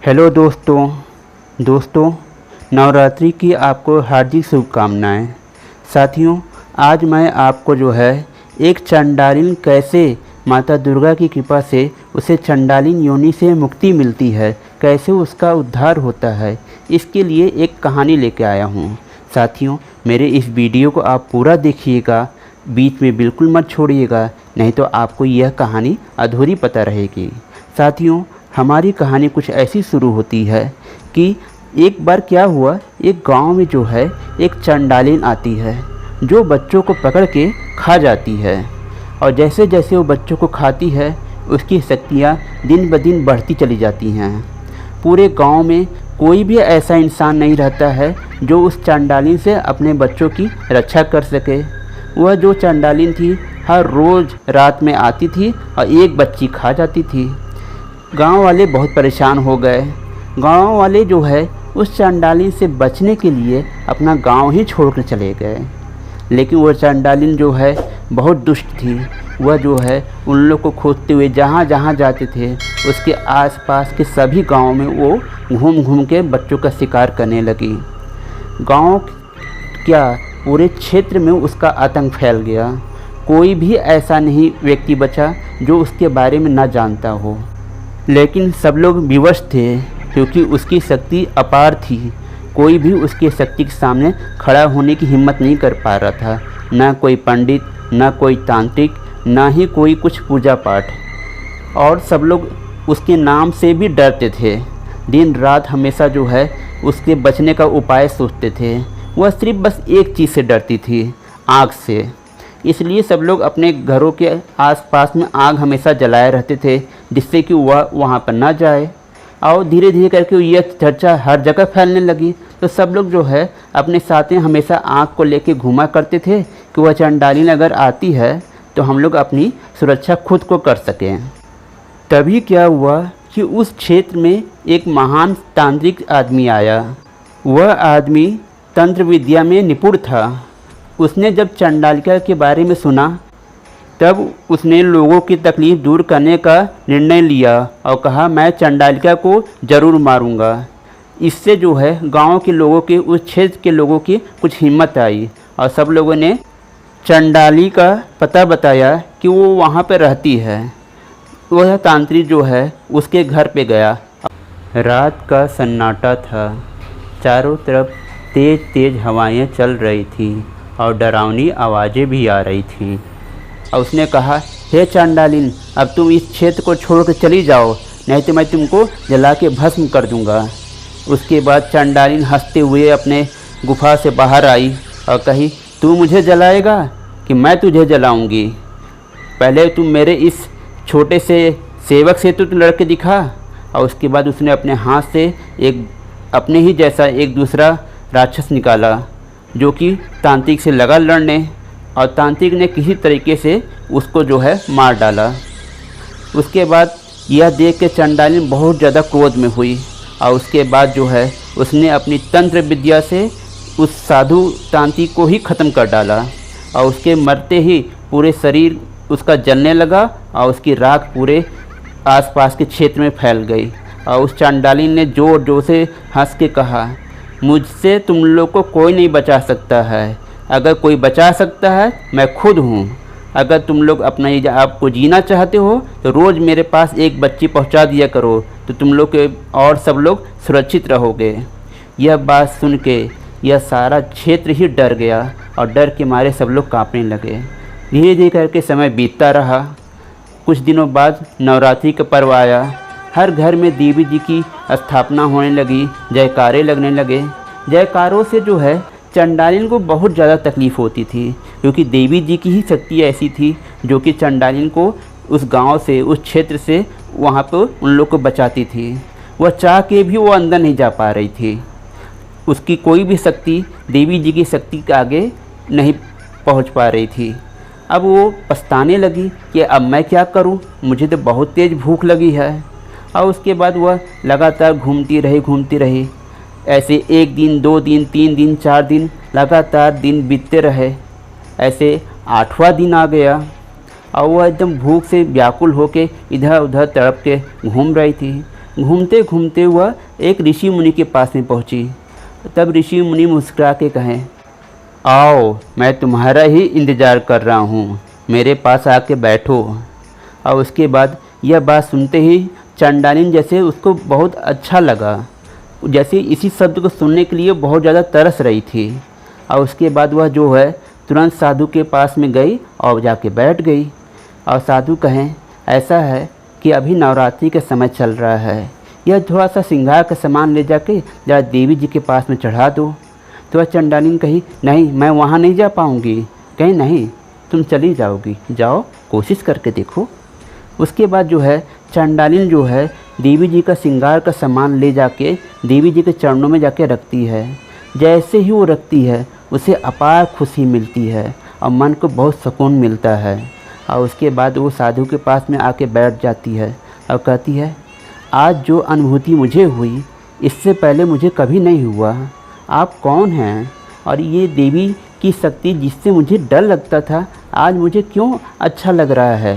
Hello दोस्तों नवरात्रि की आपको हार्दिक शुभकामनाएं। साथियों, आज मैं आपको एक चंडालिन कैसे माता दुर्गा की कृपा से उसे चंडालिन योनि से मुक्ति मिलती है, कैसे उसका उद्धार होता है, इसके लिए एक कहानी लेके आया हूँ। साथियों, मेरे इस वीडियो को आप पूरा देखिएगा, बीच में बिल्कुल मत छोड़िएगा, नहीं तो आपको यह कहानी अधूरी पता रहेगी। साथियों, हमारी कहानी कुछ ऐसी शुरू होती है कि एक बार क्या हुआ, एक गांव में एक चंडालिन आती है जो बच्चों को पकड़ के खा जाती है। और जैसे जैसे वो बच्चों को खाती है उसकी शक्तियाँ दिन ब दिन बढ़ती चली जाती हैं। पूरे गांव में कोई भी ऐसा इंसान नहीं रहता है जो उस चंडालिन से अपने बच्चों की रक्षा कर सके। वह जो चंडालिन थी हर रोज़ रात में आती थी और एक बच्ची खा जाती थी। गांव वाले बहुत परेशान हो गए। गांव वाले उस चंडालिन से बचने के लिए अपना गांव ही छोड़कर चले गए। लेकिन वह चंडालिन बहुत दुष्ट थी। वह उन लोग को खोजते हुए जहाँ जहाँ जाते थे उसके आसपास के सभी गांव में वो घूम घूम के बच्चों का शिकार करने लगी। गांव क्या पूरे क्षेत्र में उसका आतंक फैल गया। कोई भी ऐसा नहीं व्यक्ति बचा जो उसके बारे में ना जानता हो। लेकिन सब लोग विवश थे क्योंकि उसकी शक्ति अपार थी। कोई भी उसकी शक्ति के सामने खड़ा होने की हिम्मत नहीं कर पा रहा था। ना कोई पंडित, ना कोई तांत्रिक, ना ही कोई कुछ पूजा पाठ। और सब लोग उसके नाम से भी डरते थे। दिन रात हमेशा उसके बचने का उपाय सोचते थे। वह सिर्फ बस एक चीज़ से डरती थी, आग से। इसलिए सब लोग अपने घरों के आसपास में आग हमेशा जलाए रहते थे जिससे कि वह वहाँ पर ना जाए। और धीरे धीरे करके यह चर्चा हर जगह फैलने लगी। तो सब लोग अपने साथ में हमेशा आग को लेके घूमा करते थे कि वह चंडालिन अगर आती है तो हम लोग अपनी सुरक्षा खुद को कर सकें। तभी क्या हुआ कि उस क्षेत्र में एक महान तांत्रिक आदमी आया। वह आदमी तंत्र विद्या में निपुण था। उसने जब चंडालिका के बारे में सुना तब उसने लोगों की तकलीफ़ दूर करने का निर्णय लिया और कहा, मैं चंडालिका को ज़रूर मारूंगा। इससे गांव के लोगों के, उस क्षेत्र के लोगों की कुछ हिम्मत आई और सब लोगों ने चंडाली का पता बताया कि वो वहाँ पर रहती है। वह तांत्रिक उसके घर पे गया। रात का सन्नाटा था। चारों तरफ तेज़ तेज़ हवाएं चल रही थी और डरावनी आवाज़ें भी आ रही थीं। और उसने कहा, हे चंडालिन, अब तुम इस क्षेत्र को छोड़कर चली जाओ, नहीं तो मैं तुमको जला के भस्म कर दूंगा। उसके बाद चंडालिन हंसते हुए अपने गुफा से बाहर आई और कही, तू मुझे जलाएगा कि मैं तुझे जलाऊंगी? पहले तुम मेरे इस छोटे से सेवक से तो लड़के दिखा। और उसके बाद उसने अपने हाथ से एक अपने ही जैसा एक दूसरा राक्षस निकाला जो कि तांत्रिक से लगा लड़ने। और तांत्रिक ने किसी तरीके से उसको मार डाला। उसके बाद यह देख के चंडालिन बहुत ज़्यादा क्रोध में हुई और उसके बाद उसने अपनी तंत्र विद्या से उस साधु तांत्रिक को ही ख़त्म कर डाला। और उसके मरते ही पूरे शरीर उसका जलने लगा और उसकी राख पूरे आसपास के क्षेत्र में फैल गई। और उस चंडालिन ने ज़ोर ज़ोर से हंस के कहा, मुझसे तुम लोग को कोई नहीं बचा सकता है। अगर कोई बचा सकता है मैं खुद हूँ। अगर तुम लोग अपना आपको जीना चाहते हो तो रोज़ मेरे पास एक बच्ची पहुँचा दिया करो, तो तुम लोग के और सब लोग सुरक्षित रहोगे। यह बात सुन के यह सारा क्षेत्र ही डर गया और डर के मारे सब लोग काँपने लगे। धीरे धीरे करके समय बीतता रहा। कुछ दिनों बाद नवरात्रि का पर्व आया। हर घर में देवी जी की स्थापना होने लगी, जयकारे लगने लगे। जयकारों से चंडालिन को बहुत ज़्यादा तकलीफ़ होती थी क्योंकि देवी जी की ही शक्ति ऐसी थी जो कि चंडालिन को उस गांव से, उस क्षेत्र से वहाँ पर उन लोग को बचाती थी। वह चाह के भी वो अंदर नहीं जा पा रही थी। उसकी कोई भी शक्ति देवी जी की शक्ति के आगे नहीं पहुँच पा रही थी। अब वो पछताने लगी कि अब मैं क्या करूँ, मुझे तो बहुत तेज़ भूख लगी है। और उसके बाद वह लगातार घूमती रही। ऐसे एक दिन, 2 दिन, 3 दिन, 4 दिन लगातार दिन बीतते रहे। ऐसे 8वां दिन आ गया और वह एकदम भूख से व्याकुल होकर इधर उधर तड़प के घूम रही थी। घूमते घूमते वह एक ऋषि मुनि के पास में पहुंची। तब ऋषि मुनि मुस्कुरा के कहें, आओ, मैं तुम्हारा ही इंतज़ार कर रहा हूँ, मेरे पास आके बैठो। और उसके बाद यह बात सुनते ही चंडालिन जैसे उसको बहुत अच्छा लगा, जैसे इसी शब्द को सुनने के लिए बहुत ज़्यादा तरस रही थी। और उसके बाद वह जो है तुरंत साधु के पास में गई और जाके बैठ गई। और साधु कहें, ऐसा है कि अभी नवरात्रि का समय चल रहा है, यह थोड़ा सा श्रृंगार का सामान ले जाके जरा देवी जी के पास में चढ़ा दो। तो वह चंडालिन कही, नहीं, मैं वहाँ नहीं जा पाऊँगी। कहीं, नहीं, तुम चली जाओगी, जाओ, कोशिश करके देखो। उसके बाद जो है चंडालिन जो है देवी जी का श्रृंगार का सामान ले जाके देवी जी के चरणों में जाके रखती है। जैसे ही वो रखती है उसे अपार खुशी मिलती है और मन को बहुत सुकून मिलता है। और उसके बाद वो साधु के पास में आके बैठ जाती है और कहती है, आज जो अनुभूति मुझे हुई इससे पहले मुझे कभी नहीं हुआ। आप कौन हैं? और ये देवी की शक्ति जिससे मुझे डर लगता था, आज मुझे क्यों अच्छा लग रहा है,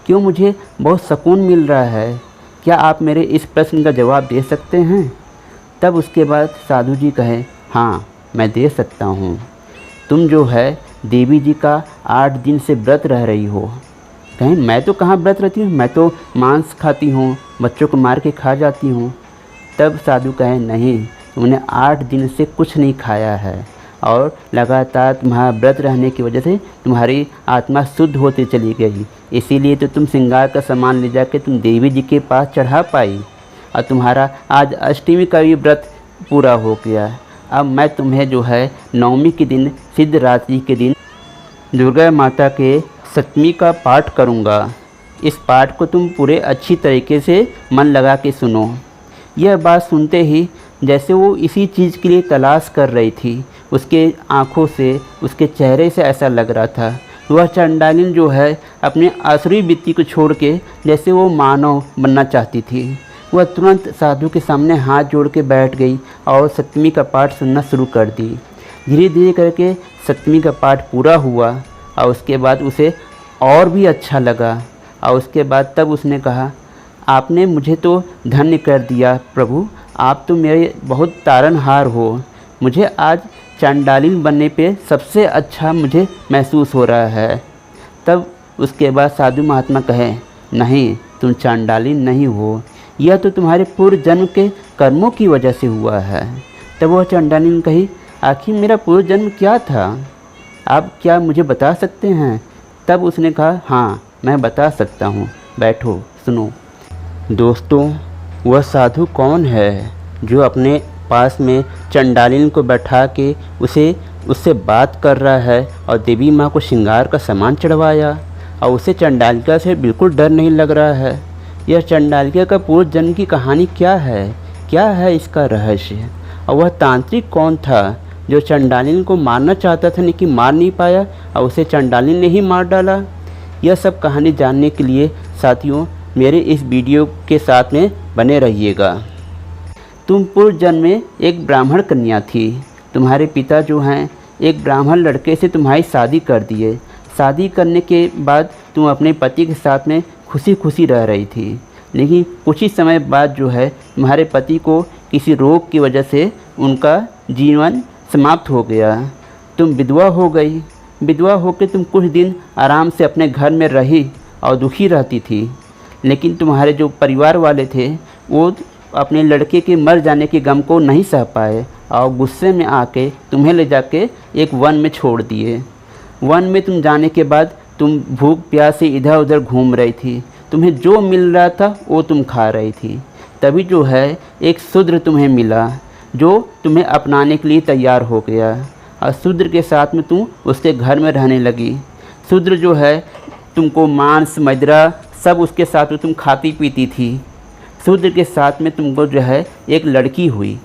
क्यों मुझे बहुत सुकून मिल रहा है? क्या आप मेरे इस प्रश्न का जवाब दे सकते हैं? तब उसके बाद साधु जी कहे, हाँ, मैं दे सकता हूँ। तुम जो है देवी जी का 8 दिन से व्रत रह रही हो। कहीं, मैं तो कहाँ व्रत रहती हूँ, मैं तो मांस खाती हूँ, बच्चों को मार के खा जाती हूँ। तब साधु कहे, नहीं, तुमने 8 दिन से कुछ नहीं खाया है और लगातार तुम्हारा व्रत रहने की वजह से तुम्हारी आत्मा शुद्ध होती चली गई, इसीलिए तो तुम श्रृंगार का सामान ले जाके तुम देवी जी के पास चढ़ा पाई और तुम्हारा आज अष्टमी का भी व्रत पूरा हो गया। अब मैं तुम्हें जो है नवमी के दिन, सिद्धरात्रि के दिन दुर्गा माता के सप्तमी का पाठ करूँगा। इस पाठ को तुम पूरे अच्छी तरीके से मन लगा के सुनो। यह बात सुनते ही जैसे वो इसी चीज़ के लिए तलाश कर रही थी, उसके आँखों से, उसके चेहरे से ऐसा लग रहा था। वह चंडालिन जो है अपने आसुरी वृत्ति को छोड़ के जैसे वो मानव बनना चाहती थी। वह तुरंत साधु के सामने हाथ जोड़ के बैठ गई और सप्तमी का पाठ सुनना शुरू कर दी। धीरे धीरे करके सप्तमी का पाठ पूरा हुआ और उसके बाद उसे और भी अच्छा लगा। और उसके बाद तब उसने कहा, आपने मुझे तो धन्य कर दिया प्रभु, आप तो मेरे बहुत तारनहार हो। मुझे आज चंडालिन बनने पे सबसे अच्छा मुझे महसूस हो रहा है। तब उसके बाद साधु महात्मा कहे, नहीं, तुम चंडालिन नहीं हो, यह तो तुम्हारे पूर्व जन्म के कर्मों की वजह से हुआ है। तब वह चंडालिन कही, आखिर मेरा पूर्व जन्म क्या था, आप क्या मुझे बता सकते हैं? तब उसने कहा, हाँ, मैं बता सकता हूँ, बैठो, सुनो। दोस्तों, वह साधु कौन है जो अपने पास में चंडालिन को बैठा के उससे बात कर रहा है और देवी माँ को श्रृंगार का सामान चढ़वाया और उसे चंडालिका से बिल्कुल डर नहीं लग रहा है? यह चंडालिका का पूर्व जन्म की कहानी क्या है इसका रहस्य? और वह तांत्रिक कौन था जो चंडालिन को मारना चाहता था लेकिन मार नहीं पाया और उसे चंडालिन ने ही मार डाला? यह सब कहानी जानने के लिए साथियों मेरे इस वीडियो के साथ में बने रहिएगा। तुम पूर्व जन्म में एक ब्राह्मण कन्या थी। तुम्हारे पिता जो हैं एक ब्राह्मण लड़के से तुम्हारी शादी कर दिए। शादी करने के बाद तुम अपने पति के साथ में खुशी खुशी रह रही थी, लेकिन कुछ ही समय बाद जो है तुम्हारे पति को किसी रोग की वजह से उनका जीवन समाप्त हो गया। तुम विधवा हो गई। विधवा होकर तुम कुछ दिन आराम से अपने घर में रही और दुखी रहती थी, लेकिन तुम्हारे जो परिवार वाले थे वो अपने लड़के के मर जाने के गम को नहीं सह पाए और गुस्से में आके तुम्हें ले जाके एक वन में छोड़ दिए। वन में तुम जाने के बाद तुम भूख प्यास से इधर उधर घूम रही थी। तुम्हें जो मिल रहा था वो तुम खा रही थी। तभी जो है एक शूद्र तुम्हें मिला जो तुम्हें अपनाने के लिए तैयार हो गया और शूद्र के साथ में तुम उसके घर में रहने लगी। शूद्र जो है तुमको मांस मदिरा सब उसके साथ में तुम खाती पीती थी। शूद्र के साथ में तुमको जो है एक लड़की हुई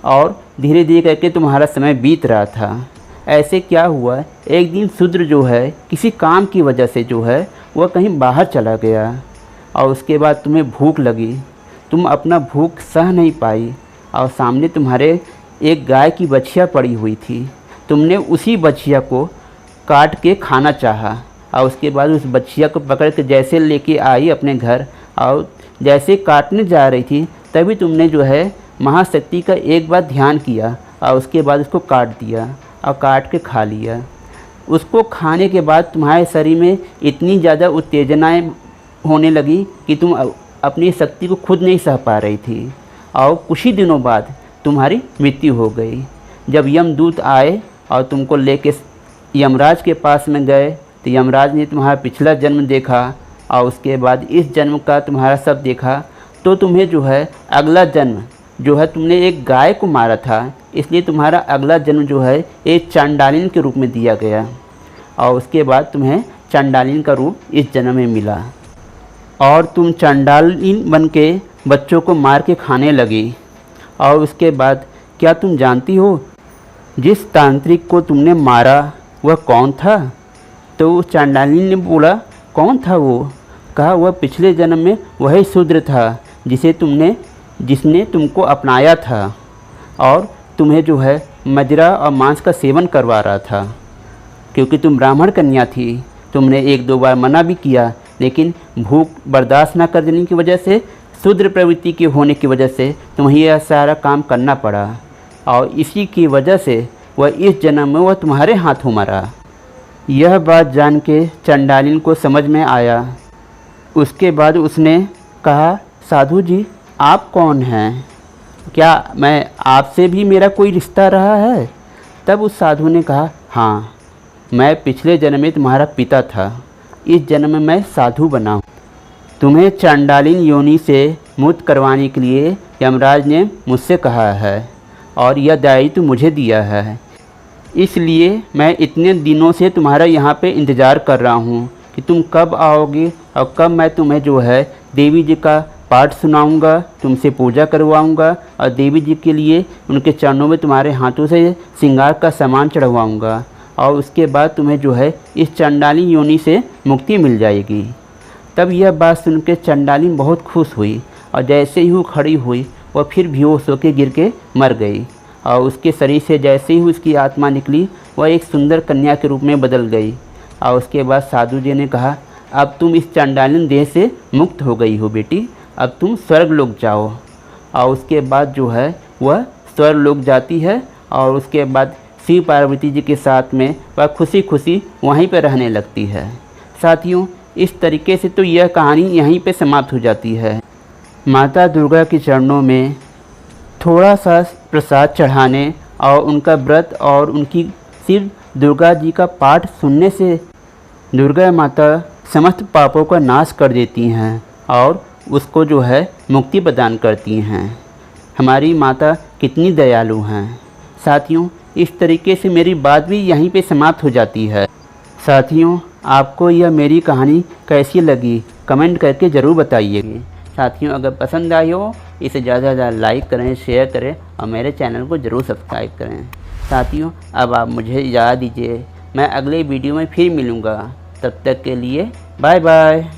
और धीरे धीरे करके तुम्हारा समय बीत रहा था। ऐसे क्या हुआ, एक दिन शूद्र जो है किसी काम की वजह से जो है वह कहीं बाहर चला गया और उसके बाद तुम्हें भूख लगी। तुम अपना भूख सह नहीं पाई और सामने तुम्हारे एक गाय की बछिया पड़ी हुई थी। तुमने उसी बछिया को काट के खाना चाहा और उसके बाद उस बछिया को पकड़ के जैसे लेके आई अपने घर और जैसे काटने जा रही थी तभी तुमने जो है महाशक्ति का एक बार ध्यान किया और उसके बाद उसको काट दिया और काट के खा लिया। उसको खाने के बाद तुम्हारे शरीर में इतनी ज़्यादा उत्तेजनाएं होने लगी कि तुम अपनी शक्ति को खुद नहीं सह पा रही थी और कुछ ही दिनों बाद तुम्हारी मृत्यु हो गई। जब यमदूत आए और तुमको लेके यमराज के पास में गए तो यमराज ने तुम्हारा पिछला जन्म देखा और उसके बाद इस जन्म का तुम्हारा सब देखा, तो तुम्हें जो है अगला जन्म जो है तुमने एक गाय को मारा था, इसलिए तुम्हारा अगला जन्म जो है एक चांडालिन के रूप में दिया गया और उसके बाद तुम्हें चांडालिन का रूप इस जन्म में मिला और तुम चांडालिन बन के बच्चों को मार के खाने लगी। और उसके बाद क्या तुम जानती हो जिस तांत्रिक को तुमने मारा वह कौन था? तो उस चांडालिन ने बोला कौन था वो? कहा वह पिछले जन्म में वही शूद्र था जिसने तुमको अपनाया था और तुम्हें जो है मदिरा और मांस का सेवन करवा रहा था। क्योंकि तुम ब्राह्मण कन्या थी, तुमने एक दो बार मना भी किया, लेकिन भूख बर्दाश्त न कर देने की वजह से, शूद्र प्रवृत्ति के होने की वजह से तुम्हें यह सारा काम करना पड़ा और इसी की वजह से वह इस जन्म में वह तुम्हारे हाथों मरा। यह बात जान के चांडालिन को समझ में आया। उसके बाद उसने कहा साधु जी आप कौन हैं? क्या मैं आपसे भी मेरा कोई रिश्ता रहा है? तब उस साधु ने कहा हाँ, मैं पिछले जन्म में तुम्हारा पिता था, इस जन्म में मैं साधु बना हूँ। तुम्हें चांडालिन योनि से मुक्त करवाने के लिए यमराज ने मुझसे कहा है और यह दायित्व मुझे दिया है, इसलिए मैं इतने दिनों से तुम्हारा यहाँ पे इंतज़ार कर रहा हूँ कि तुम कब आओगे और कब मैं तुम्हें जो है देवी जी का पाठ सुनाऊंगा, तुमसे पूजा करवाऊंगा और देवी जी के लिए उनके चरणों में तुम्हारे हाथों से श्रृंगार का सामान चढ़वाऊंगा और उसके बाद तुम्हें जो है इस चांडालिन योनि से मुक्ति मिल जाएगी। तब यह बात सुनकर चांडालिन बहुत खुश हुई और जैसे ही वो खड़ी हुई वह फिर बेहोश होकर गिर के मर गई और उसके शरीर से जैसे ही उसकी आत्मा निकली वह एक सुंदर कन्या के रूप में बदल गई। और उसके बाद साधु जी ने कहा अब तुम इस चांडालिन देह से मुक्त हो गई हो बेटी, अब तुम स्वर्ग लोक जाओ। और उसके बाद जो है वह स्वर्ग लोक जाती है और उसके बाद शिव पार्वती जी के साथ में वह खुशी खुशी वहीं पर रहने लगती है। साथियों इस तरीके से तो यह कहानी यहीं पे समाप्त हो जाती है। माता दुर्गा के चरणों में थोड़ा सा प्रसाद चढ़ाने और उनका व्रत और उनकी शिव दुर्गा जी का पाठ सुनने से दुर्गा माता समस्त पापों का नाश कर देती हैं और उसको जो है मुक्ति प्रदान करती हैं। हमारी माता कितनी दयालु हैं। साथियों इस तरीके से मेरी बात भी यहीं पे समाप्त हो जाती है। साथियों आपको यह मेरी कहानी कैसी लगी कमेंट करके ज़रूर बताइएगा। साथियों अगर पसंद आई हो इसे ज़्यादा से ज़्यादा लाइक करें, शेयर करें और मेरे चैनल को ज़रूर सब्सक्राइब करें। साथियों अब आप मुझे इजाज़त दीजिए, मैं अगले वीडियो में फिर मिलूँगा। तब तक के लिए बाय बाय।